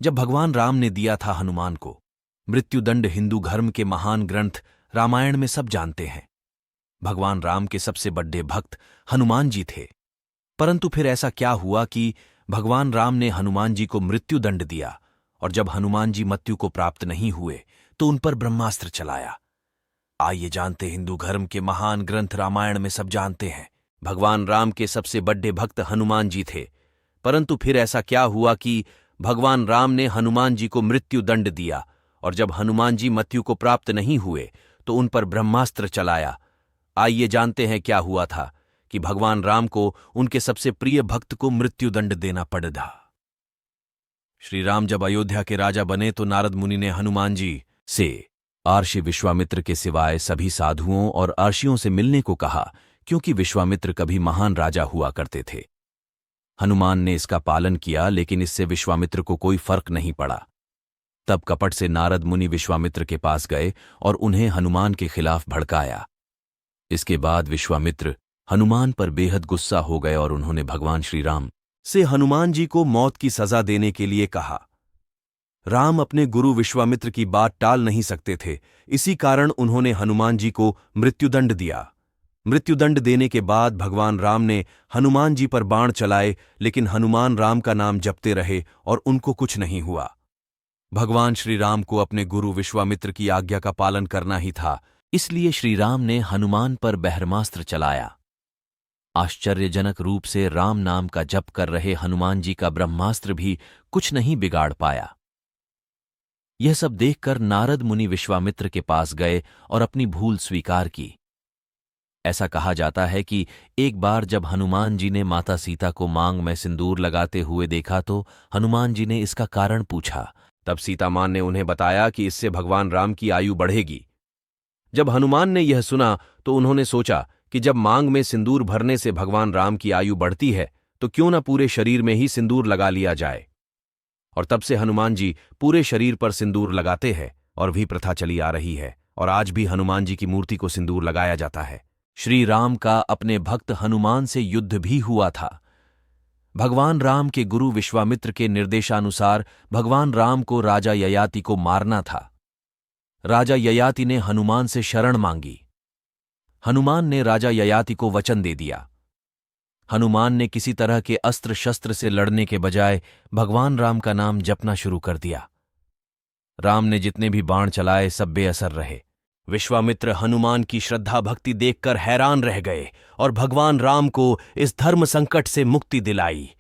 जब भगवान राम ने दिया था हनुमान को मृत्युदंड, हिंदू धर्म के महान ग्रंथ रामायण में सब जानते हैं। भगवान राम के सबसे बड़े भक्त हनुमान जी थे। परंतु फिर ऐसा क्या हुआ कि भगवान राम ने हनुमान जी को मृत्युदंड दिया, और जब हनुमान जी मृत्यु को प्राप्त नहीं हुए तो उन पर ब्रह्मास्त्र चलाया। आइए जानते, हिंदू धर्म के महान ग्रंथ रामायण में सब जानते हैं। भगवान राम के सबसे बड़े भक्त हनुमान जी थे। परंतु फिर ऐसा क्या हुआ कि भगवान राम ने हनुमान जी को मृत्युदंड दिया, और जब हनुमान जी मृत्यु को प्राप्त नहीं हुए तो उन पर ब्रह्मास्त्र चलाया। आइए जानते हैं क्या हुआ था कि भगवान राम को उनके सबसे प्रिय भक्त को मृत्युदंड देना पड़ा। श्री राम जब अयोध्या के राजा बने तो नारद मुनि ने हनुमान जी से अर्षि विश्वामित्र के सिवाय सभी साधुओं और अर्षियों से मिलने को कहा, क्योंकि विश्वामित्र कभी महान राजा हुआ करते थे। हनुमान ने इसका पालन किया, लेकिन इससे विश्वामित्र को कोई फर्क नहीं पड़ा। तब कपट से नारद मुनि विश्वामित्र के पास गए और उन्हें हनुमान के खिलाफ भड़काया। इसके बाद विश्वामित्र हनुमान पर बेहद गुस्सा हो गए और उन्होंने भगवान श्री राम से हनुमान जी को मौत की सजा देने के लिए कहा। राम अपने गुरु विश्वामित्र की बात टाल नहीं सकते थे, इसी कारण उन्होंने हनुमान जी को मृत्युदंड दिया। मृत्युदंड देने के बाद भगवान राम ने हनुमान जी पर बाण चलाए, लेकिन हनुमान राम का नाम जपते रहे और उनको कुछ नहीं हुआ। भगवान श्री राम को अपने गुरु विश्वामित्र की आज्ञा का पालन करना ही था, इसलिए श्री राम ने हनुमान पर ब्रह्मास्त्र चलाया। आश्चर्यजनक रूप से राम नाम का जप कर रहे हनुमान जी का ब्रह्मास्त्र भी कुछ नहीं बिगाड़ पाया। यह सब देखकर नारद मुनि विश्वामित्र के पास गए और अपनी भूल स्वीकार की। ऐसा कहा जाता है कि एक बार जब हनुमान जी ने माता सीता को मांग में सिंदूर लगाते हुए देखा तो हनुमान जी ने इसका कारण पूछा। तब सीता मां ने उन्हें बताया कि इससे भगवान राम की आयु बढ़ेगी। जब हनुमान ने यह सुना तो उन्होंने सोचा कि जब मांग में सिंदूर भरने से भगवान राम की आयु बढ़ती है तो क्यों न पूरे शरीर में ही सिंदूर लगा लिया जाए। और तब से हनुमान जी पूरे शरीर पर सिंदूर लगाते हैं और भी प्रथा चली आ रही है, और आज भी हनुमान जी की मूर्ति को सिंदूर लगाया जाता है। श्री राम का अपने भक्त हनुमान से युद्ध भी हुआ था। भगवान राम के गुरु विश्वामित्र के निर्देशानुसार भगवान राम को राजा ययाति को मारना था। राजा ययाति ने हनुमान से शरण मांगी। हनुमान ने राजा ययाति को वचन दे दिया। हनुमान ने किसी तरह के अस्त्र शस्त्र से लड़ने के बजाय भगवान राम का नाम जपना शुरू कर दिया। राम ने जितने भी बाण चलाए सब बेअसर रहे। विश्वामित्र हनुमान की श्रद्धा भक्ति देखकर हैरान रह गए और भगवान राम को इस धर्म संकट से मुक्ति दिलाई।